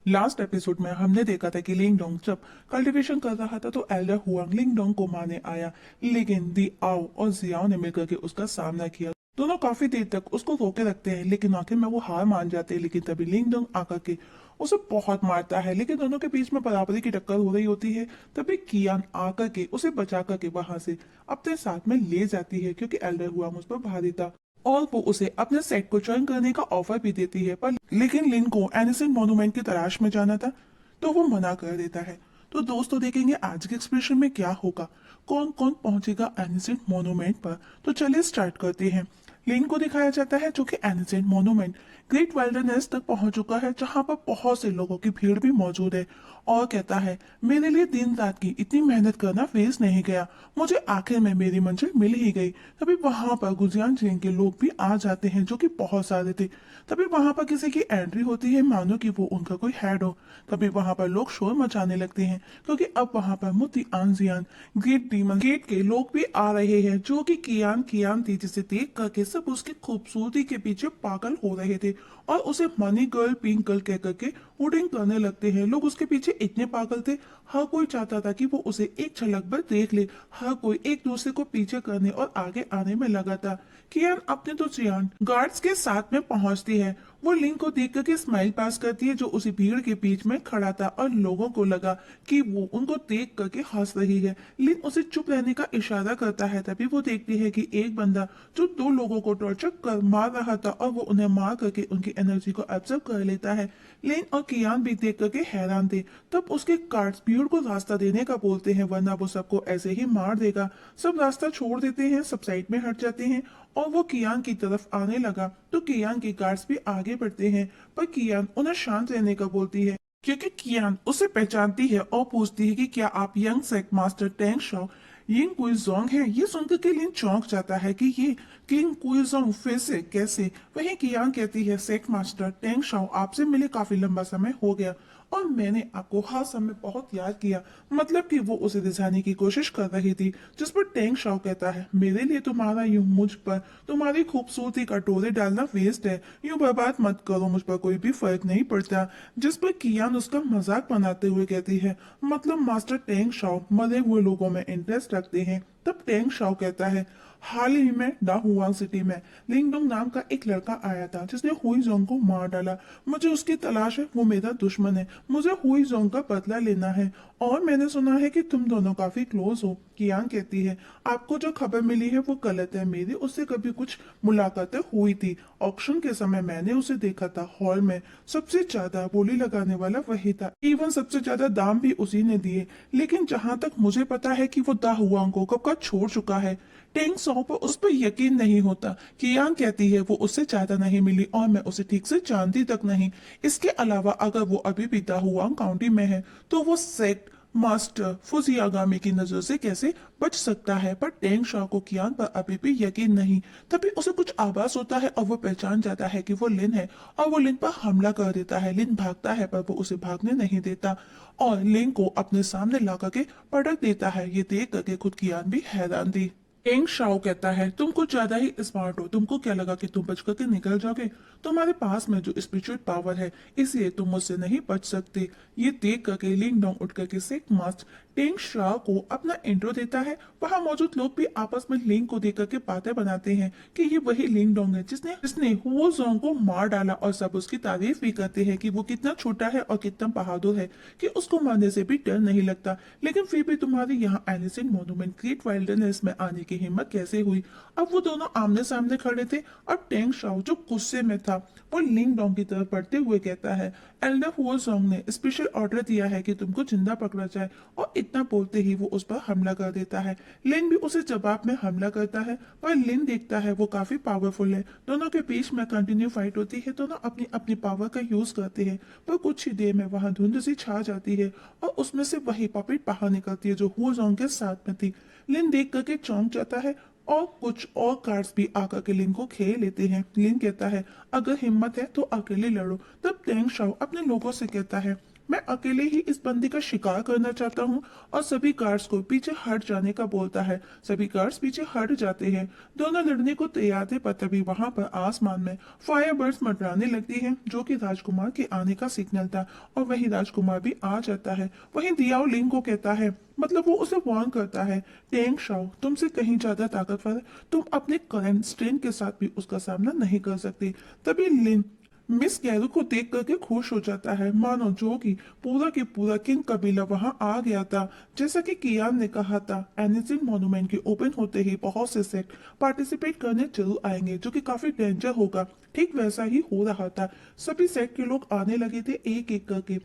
Last episode में हमने देखा था कि लिंग डोंग जब कल्टीवेशन कर रहा था तो एल्डर हुआंग लिंग डोंग को मारने आया, लेकिन दी आओ और जियाओ ने मिलकर के उसका सामना किया। दोनों काफी देर तक उसको रोके रखते हैं, लेकिन आखिर में वो हार मान जाते हैं। लेकिन तभी लिंग डोंग आकर के उसे बहुत मारता है, लेकिन दोनों के बीच में बराबरी की टक्कर हो रही होती है। तभी कियान आकर के उसे बचा करके वहां से अपने साथ में ले जाती है, क्योंकि एल्डर हुआंग उस पर भारी था और वो उसे अपने सेट को ज्वाइन करने का ऑफर भी देती है। पर लेकिन लिन को एनिसेंट मोन्यूमेंट की तलाश में जाना था, तो वो मना कर देता है। तो दोस्तों देखेंगे आज के एक्सप्रेशन में क्या होगा, कौन कौन पहुंचेगा एनिसेंट मोन्यूमेंट पर। तो चलिए स्टार्ट करते हैं। लिन को दिखाया जाता है जो कि एनिसेंट मोन्यूमेंट ग्रेट वाइल्डरनेस तक पहुंच चुका है, जहां पर बहुत से लोगों की भीड़ भी मौजूद है। और कहता है, मेरे लिए दिन रात की इतनी मेहनत करना वेस्ट नहीं गया, मुझे आखिर में मेरी मंजिल मिल ही गई। तभी वहां पर गुजियान चेन के लोग भी आ जाते हैं, जो कि बहुत सारे थे। तभी वहां पर किसी की एंट्री होती है, मानो कि वो उनका कोई हेड हो। तभी वहां पर लोग शोर मचाने लगते हैं, क्योंकि अब वहां पर मुती आंजियान ग्रेट डीमन गेट के लोग भी आ रहे हैं, जो कि कियान कियान थी, जिसे देख करके सब उसकी खूबसूरती के पीछे पागल हो रहे थे और उसे मनी गर्ल पिंक गर्ल कह करके हुडिंग करने लगते हैं। लोग उसके पीछे इतने पागल थे, हर कोई चाहता था कि वो उसे एक झलक भर देख ले। हर कोई एक दूसरे को पीछे करने और आगे आने में लगा था। कियान अपने तो जियान गार्ड्स के साथ में पहुंचती है। वो लिंक को देख करके स्माइल पास करती है, जो उसी भीड़ के बीच में खड़ा था, और लोगों को लगा कि वो उनको देख करके हंस रही है। लिन उसे चुप रहने का इशारा करता है। तभी वो देखती है कि एक बंदा जो दो लोगों को टॉर्चर कर मार रहा था, और वो उन्हें मार करके उनकी एनर्जी को एब्जॉर्ब कर लेता है। लिन और कियान भी देख करके हैरान थे। तब उसके गार्ड्स भीड़ को रास्ता देने का बोलते हैं, वरना वो सबको ऐसे ही मार देगा। सब रास्ता छोड़ देते हैं, सब साइड में हट जाते हैं, और वो कियान की तरफ आने लगा। तो कियान के गार्ड्स भी आगे बढ़ते हैं, पर कियान उन्हें शांत रहने का बोलती है, क्योंकि कियान उसे पहचानती है और पूछती है कि क्या आप यंग सेक्ट मास्टर टेंग शॉ यिंग कुइजोंग है। ये सुनकर के लिन चौंक जाता है कि ये किंग कुइजोंग फिर से कैसे। वहीं कियान कहती है, सेक्ट मास्टर टेंग शॉ आपसे मिले काफी लंबा समय हो गया, और मैंने आपको हर समय बहुत याद किया। मतलब कि वो उसे रिझाने की कोशिश कर रही थी, जिस पर टेंग शाओ कहता है, मेरे लिए तुम्हारा यूं मुझ पर तुम्हारी खूबसूरती का टोरे डालना वेस्ट है, यूं बर्बाद मत करो, मुझ पर कोई भी फर्क नहीं पड़ता। जिस पर कियान उसका मजाक बनाते हुए कहती है, मतलब मास्टर टेंग शाओ मरे हुए लोगों में इंटरेस्ट रखते हैं। तब टेंग शाओ कहता है, हाल ही में डाहुआंग सिटी में लिंगडोंग नाम का एक लड़का आया था, जिसने हुई जोंग को मार डाला। मुझे उसकी तलाश है, वो मेरा दुश्मन है, मुझे हुई जोंग का बदला लेना है। और मैंने सुना है कि तुम दोनों काफी क्लोज हो। कियान कहती है, आपको जो खबर मिली है वो गलत है, मेरी उससे कभी कुछ मुलाकातें हुई थी। ऑक्शन के समय मैंने उसे देखा था हॉल में, सबसे ज्यादा बोली लगाने वाला वही था, इवन सबसे ज्यादा दाम भी उसी ने दिए। लेकिन जहां तक मुझे पता है कि वो दा हुआंग को कब का छोड़ चुका है। टेंग सौ पर उस पर यकीन नहीं होता। कियांग कहती है, वो उससे ज्यादा नहीं मिली और मैं उसे ठीक से जानती तक नहीं। इसके अलावा अगर वो अभी भी दाहुआंग काउंटी में है, तो वो सेक्ट मास्टर फुजियागामी की नजर से कैसे बच सकता है। पर टेंग शॉ को कियान पर अभी भी यकीन नहीं। तभी उसे कुछ आभास होता है और वो पहचान जाता है कि वो लिन है, और वो लिन पर हमला कर देता है। लिन भागता है, पर वो उसे भागने नहीं देता और लिन को अपने सामने ला करके पटक देता है। ये देख करके खुद कियान भी हैरान थी। एंग शाओ कहता है, तुम कुछ ज्यादा ही स्मार्ट हो, तुमको क्या लगा कि तुम बच करके निकल जाओगे। तुम्हारे पास में जो स्पिरिचुअल पावर है, इसलिए तुम मुझसे नहीं बच सकते। ये देख करके लिंग डोंग उठ करके सेक्ट मास्ट टेंग शाओ को अपना इंट्रो देता है। वहां मौजूद लोग भी आपस में लिंग को देख करके बातें बनाते हैं कि ये वही लिंग डोंग है जिसने जिसने हुओ जोंग को मार डाला, और सब उसकी तारीफ भी करते हैं कि वो कितना छोटा है और कितना बहादुर है, कि उसको मारने से भी डर नहीं लगता। लेकिन फिर भी तुम्हारे यहाँ एलिसेंट मोन्यूमेंट ग्रेट वाइल्डरनेस में आने की हिम्मत कैसे हुई। अब वो दोनों आमने सामने खड़े थे। अब टेंग शाओ जो गुस्से में था, वो लिंग डोंग की तरफ बढ़ते हुए कहता है, एल्डर हुओ जोंग ने स्पेशल ऑर्डर दिया है कि तुमको जिंदा पकड़ा जाए। और इतना बोलते ही वो उस पर हमला कर देता है। लिन भी उसे जवाब में हमला करता है, पर लिन देखता है वो काफी पावरफुल है। दोनों के बीच में कंटिन्यू फाइट होती है, दोनों अपनी अपनी पावर का यूज करते हैं। पर कुछ ही देर में वहां धुंध सी छा जाती है, और उसमें से वही पपेट बाहर निकलती है जो हुओ जोंग के साथ में थी। लिन देख करके चौंक जाता है, और कुछ और कार्ड्स भी आकर के लिन को खेल लेते हैं। लिन कहता है, अगर हिम्मत है तो अकेले लड़ो। तब टेंग शाओ अपने लोगों से कहता है, मैं अकेले ही इस बंदी का शिकार करना चाहता हूँ। और सभी गार्ड्स को पीछे हट जाने का बोलता है। सभी गार्ड्स पीछे हट जाते हैं। दोनों लड़ने को तैयार थे, पर तभी वहां पर आसमान में फायरबर्ड्स मंडराने लगती है, जो कि राजकुमार के आने का सिग्नल था। और वही राजकुमार भी आ जाता है। वहीं दियाओ लिंग को कहता है, मतलब वो उसे वार्न करता है, टेंग शाओ तुमसे कहीं ज्यादा ताकतवर है, तुम अपने करंट स्ट्रेन के साथ भी उसका सामना नहीं कर सकती। तभी लिन मिस गैरू को देख करके खुश हो जाता है, मानो जो कि पूरा के पूरा किंग कबीला वहां आ गया था। जैसा कि कियान ने कहा था, एनिसिन मॉन्यूमेंट के ओपन होते ही बहुत से सेक्ट पार्टिसिपेट करने जरूर आएंगे, जो कि काफी डेंजर होगा। ठीक वैसा ही हो रहा था। सभी सेक्ट के लोग आने लगे थे एक एक करके।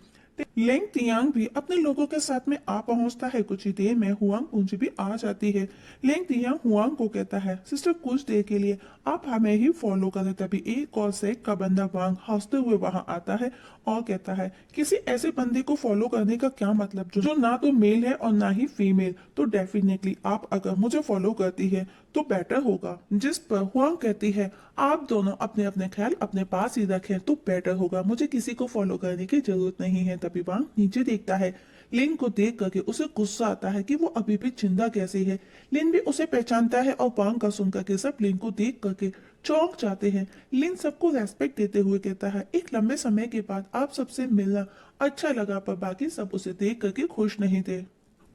लेंग तियांग भी अपने लोगों के साथ में आ पहुंचता है। कुछ ही देर में हुआंग पूंजी भी आ जाती है। लेंग तियांग हुआंग को कहता है, सिस्टर कुछ देर के लिए आप हमें ही फॉलो करें। तभी एक और सेक का बंदा वांग हंसते हुए वहां आता है और कहता है, किसी ऐसे बंदे को फॉलो करने का क्या मतलब जो ना तो मेल है और ना ही फीमेल। तो डेफिनेटली आप अगर मुझे फॉलो करती है तो बेटर होगा। जिस पर हुआंग कहती है, आप दोनों अपने अपने ख्याल अपने पास ही रखें तो बेटर होगा, मुझे किसी को फॉलो करने की जरूरत नहीं है। तभी वांग नीचे देखता है। लिन को देख करके उसे गुस्सा आता है कि वो अभी भी जिंदा कैसे है। लिन भी उसे पहचानता है और वांग का सुन करके सब लिन को देख करके चौंक जाते हैं। लिन सबको रेस्पेक्ट देते हुए कहता है, एक लंबे समय के बाद आप सबसे मिलना अच्छा लगा, पर बाकी सब उसे देख करके खुश नहीं थे।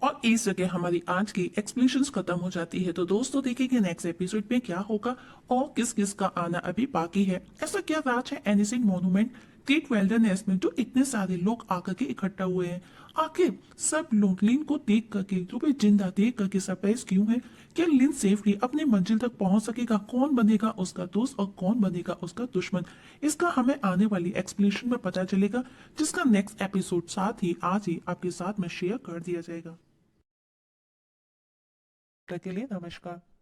और इस जगह हमारी आज की एक्सप्लेनेशन खत्म हो जाती है। तो दोस्तों देखेंगे नेक्स्ट एपिसोड में क्या होगा और किस किस का आना अभी बाकी है। ऐसा क्या राज है एनिसिंग मॉन्यूमेंट ग्रेट वेल्डरनेस में, जो इतने सारे लोग आकर के इकट्ठा हुए हैं। आखिर सब लोग लिन को देख करके, जो भी जिंदा देख करके सरप्राइज क्यों है? क्या लिन सेफली अपनी मंजिल तक पहुंच सकेगा? कौन बनेगा उसका दोस्त और कौन बनेगा उसका दुश्मन? इसका हमें आने वाली एक्सप्लेनेशन में पता चलेगा, जिसका नेक्स्ट एपिसोड साथ ही आज ही आपके साथ में शेयर कर दिया जाएगा। तक के लिए नमस्कार।